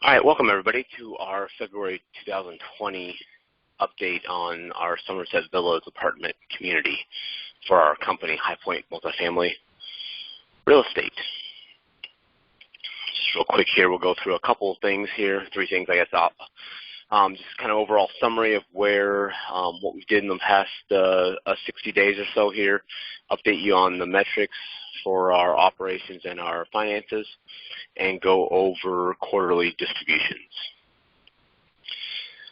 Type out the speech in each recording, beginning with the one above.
All right, welcome everybody to our February 2020 update on our Somerset Villas apartment community for our company, High Point Multifamily Real Estate. Just real quick here, we'll go through a couple of things here, three things I guess up. Just kind of overall summary of where what we did in the past 60 days or so here, update you on the metrics for our operations and our finances, and go over quarterly distributions.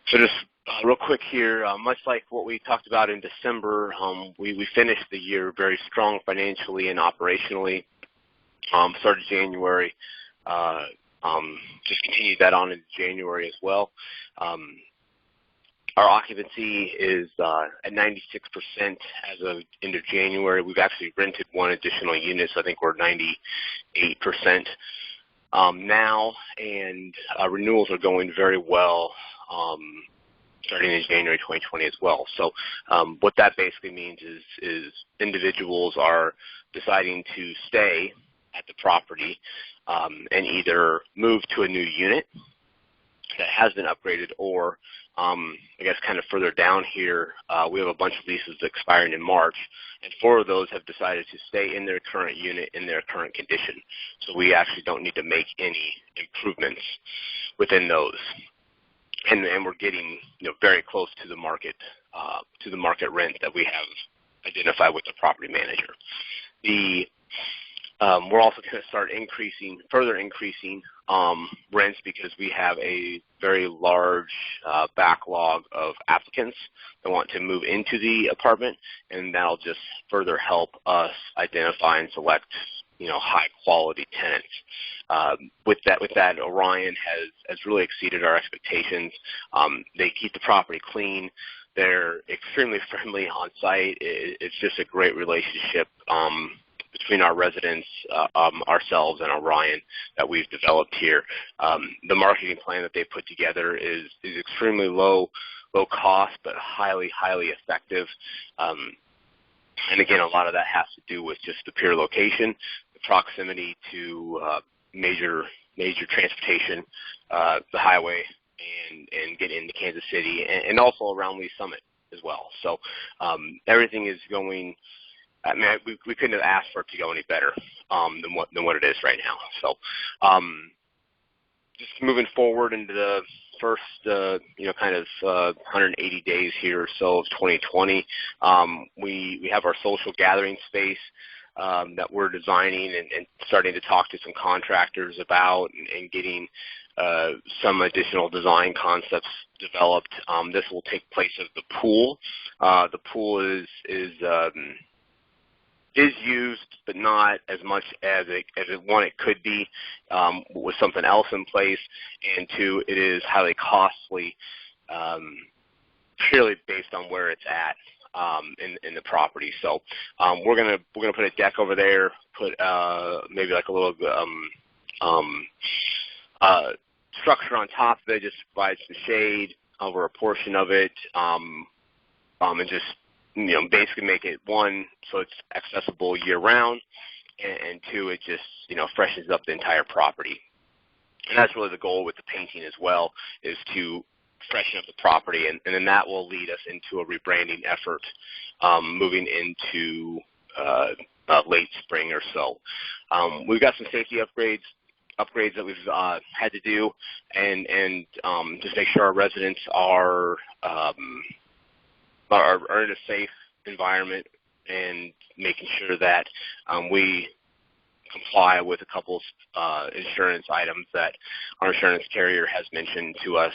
So just real quick here, much like what we talked about in December, we finished the year very strong financially and operationally. Started January, just continued that on into January as well. Our occupancy is at 96% as of end of January. We've actually rented one additional unit, so I think we're 98% now, and renewals are going very well starting in January 2020 as well. So what that basically means is individuals are deciding to stay at the property and either move to a new unit that has been upgraded, or I guess kind of further down here, we have a bunch of leases expiring in March, and 4 of those have decided to stay in their current unit in their current condition. So we actually don't need to make any improvements within those, and we're getting very close to the market rent that we have identified with the property manager. We're also going to start further increasing rents because we have a very large backlog of applicants that want to move into the apartment, and that'll just further help us identify and select high quality tenants. With that, Orion has really exceeded our expectations. They keep the property clean. They're extremely friendly on site. It's just a great relationship between our residents, ourselves, and Orion that we've developed here. The marketing plan that they put together is extremely low cost, but highly effective. And again, a lot of that has to do with just the pure location, the proximity to major transportation, the highway, and get into Kansas City, and also around Lee Summit as well. So everything is going. I mean, we couldn't have asked for it to go any better than what it is right now. So, just moving forward into the first, kind of 180 days here or so of 2020, we have our social gathering space that we're designing and starting to talk to some contractors about and getting some additional design concepts developed. This will take place at the pool. The pool is used, but not as much as it could be with something else in place, and 2, it is highly costly, purely based on where it's at in the property. So we're gonna put a deck over there, put maybe like a little structure on top of it, just to provide some shade over a portion of it, and just basically make it, 1, so it's accessible year-round, and 2, it just, freshens up the entire property. And that's really the goal with the painting as well, is to freshen up the property, and then that will lead us into a rebranding effort moving into late spring or so. We've got some safety upgrades that we've had to do, and just make sure our residents are in a safe environment, and making sure that we comply with a couple insurance items that our insurance carrier has mentioned to us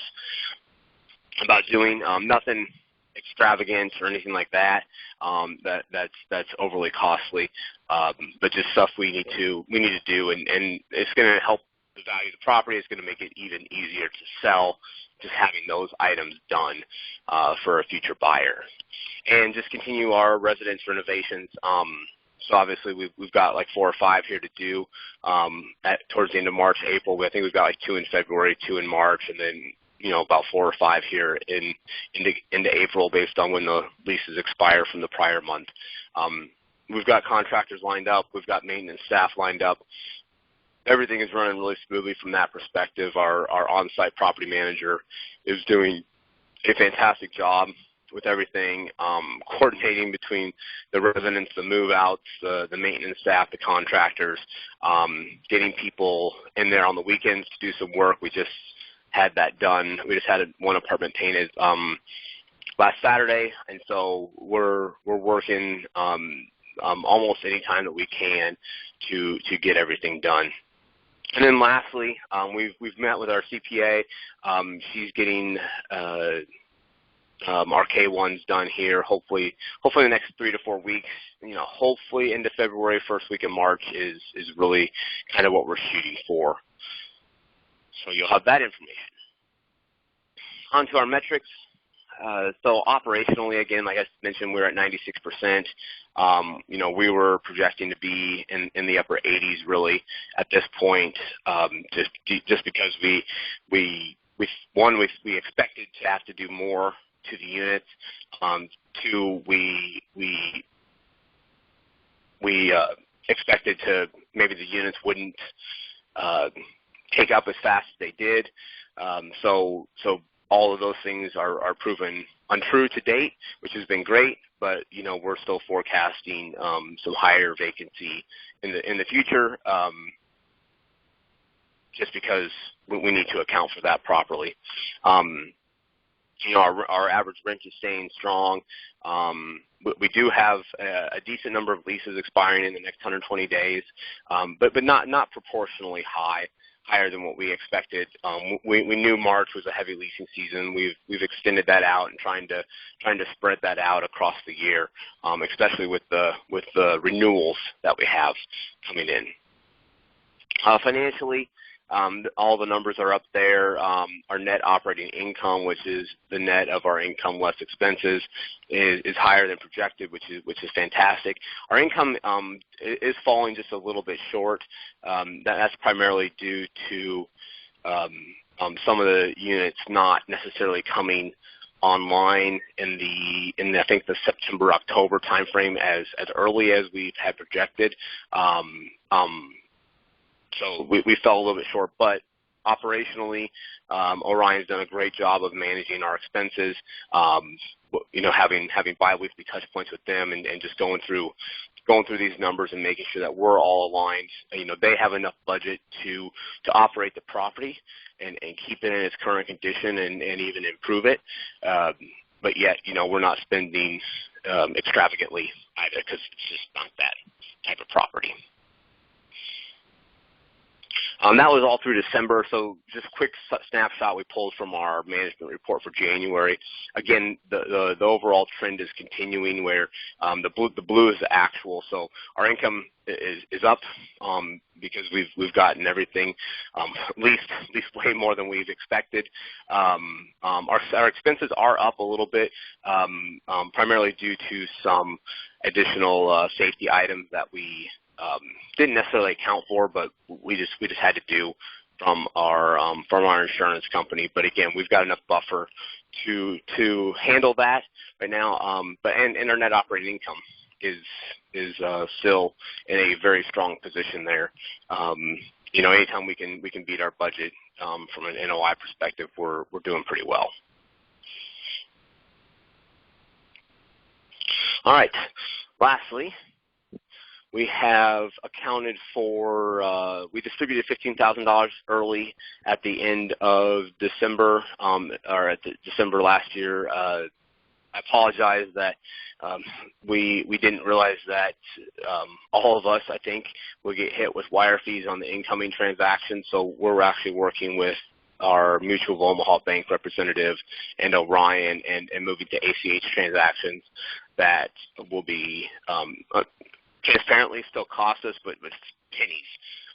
about doing. Nothing extravagant or anything like that that's overly costly, but just stuff we need to do, and it's going to help the value of the property. It's going to make it even easier to sell, just having those items done for a future buyer. And just continue our residence renovations. So obviously we've got like 4 or 5 here to do towards the end of March, April. I think we've got like 2 in February, 2 in March, and then about 4 or 5 here into April, based on when the leases expire from the prior month. We've got contractors lined up. We've got maintenance staff lined up. everything is running really smoothly from that perspective. Our on-site property manager is doing a fantastic job with everything, coordinating between the residents, the move-outs, the maintenance staff, the contractors, getting people in there on the weekends to do some work. We just had that done. We just had one apartment painted last Saturday, and so we're working almost any time that we can to get everything done. And then lastly, we've met with our CPA. She's getting our K1s done here. Hopefully in the next 3 to 4 weeks. Hopefully into February, first week of March is really kind of what we're shooting for. So you'll have that information. On to our metrics. So operationally, again, like I mentioned, we're at 96%. We were projecting to be in the upper 80s really at this point, just because we expected to have to do more to the units. Two, we expected to maybe the units wouldn't take up as fast as they did. So all of those things are proven untrue to date, which has been great. But we're still forecasting some higher vacancy in the future, just because we need to account for that properly. Our average rent is staying strong. We do have a decent number of leases expiring in the next 120 days, but not proportionally higher than what we expected. We knew March was a heavy leasing season. We've extended that out and trying to spread that out across the year, especially with the renewals that we have coming in. Financially, all the numbers are up there. Our net operating income, which is the net of our income less expenses, is higher than projected, which is fantastic. Our income is falling just a little bit short. That's primarily due to some of the units not necessarily coming online in I think the September-October timeframe as early as we had projected. So we fell a little bit short, but operationally, Orion's done a great job of managing our expenses. Having bi-weekly touch points with them and just going through these numbers and making sure that we're all aligned. They have enough budget to operate the property and keep it in its current condition and even improve it. But yet, we're not spending extravagantly either, because it's just not that type of property. That was all through December, so just a quick snapshot we pulled from our management report for January. Again, the overall trend is continuing where the blue is the actual, so our income is up because we've gotten everything at least way more than we've expected. Our expenses are up a little bit, primarily due to some additional safety items that we didn't necessarily account for, but we just had to do from our insurance company. But again, we've got enough buffer to handle that right now. And our net operating income is still in a very strong position there. Anytime we can beat our budget from an NOI perspective, we're doing pretty well. All right. Lastly, we have accounted for, we distributed $15,000 early at the end of December, or at December last year. I apologize that we didn't realize that all of us, I think, will get hit with wire fees on the incoming transaction. So we're actually working with our Mutual of Omaha Bank representative and Orion and moving to ACH transactions that will be transparently still cost us, but pennies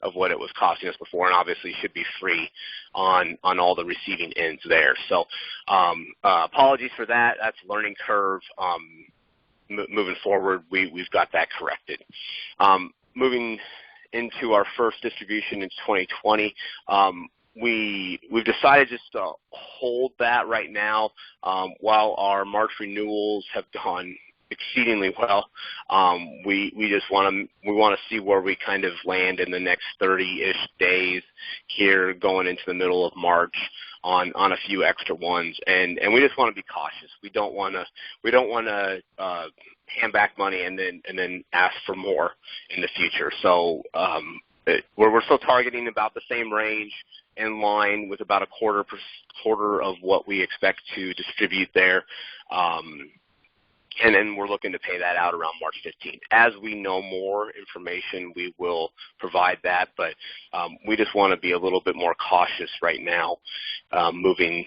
of what it was costing us before, and obviously should be free on all the receiving ends there. So apologies for that. That's a learning curve. Moving forward, we've got that corrected. Moving into our first distribution in 2020, we've decided just to hold that right now while our March renewals have gone exceedingly well. We just want to see where we kind of land in the next 30-ish days here, going into the middle of March on a few extra ones, and we just want to be cautious. We don't want to hand back money and then ask for more in the future. So we're still targeting about the same range, in line with about a quarter of what we expect to distribute there. And then we're looking to pay that out around March 15th. As we know more information, we will provide that, but we just want to be a little bit more cautious right now, moving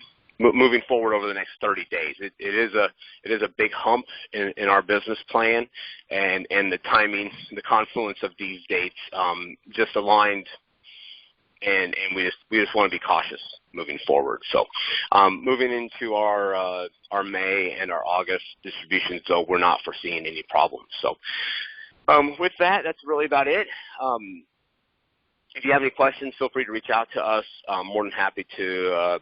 forward over the next 30 days. It is a big hump in our business plan, and the timing, the confluence of these dates just aligned. And we just want to be cautious moving forward. So moving into our May and our August distributions, though, we're not foreseeing any problems. So with that, that's really about it. If you have any questions, feel free to reach out to us. I'm more than happy to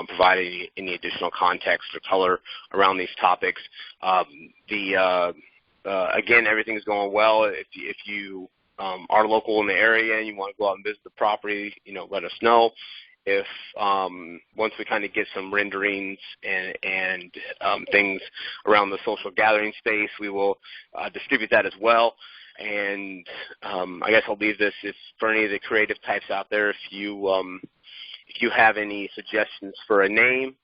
provide any additional context or color around these topics. Again, everything's going well. If you are local in the area and you want to go out and visit the property, let us know. If once we kind of get some renderings and things around the social gathering space, we will distribute that as well. And I guess I'll leave this for any of the creative types out there. If you have any suggestions for a name,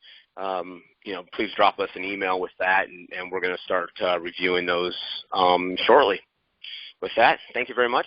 please drop us an email with that, and we're going to start reviewing those shortly. With that, thank you very much.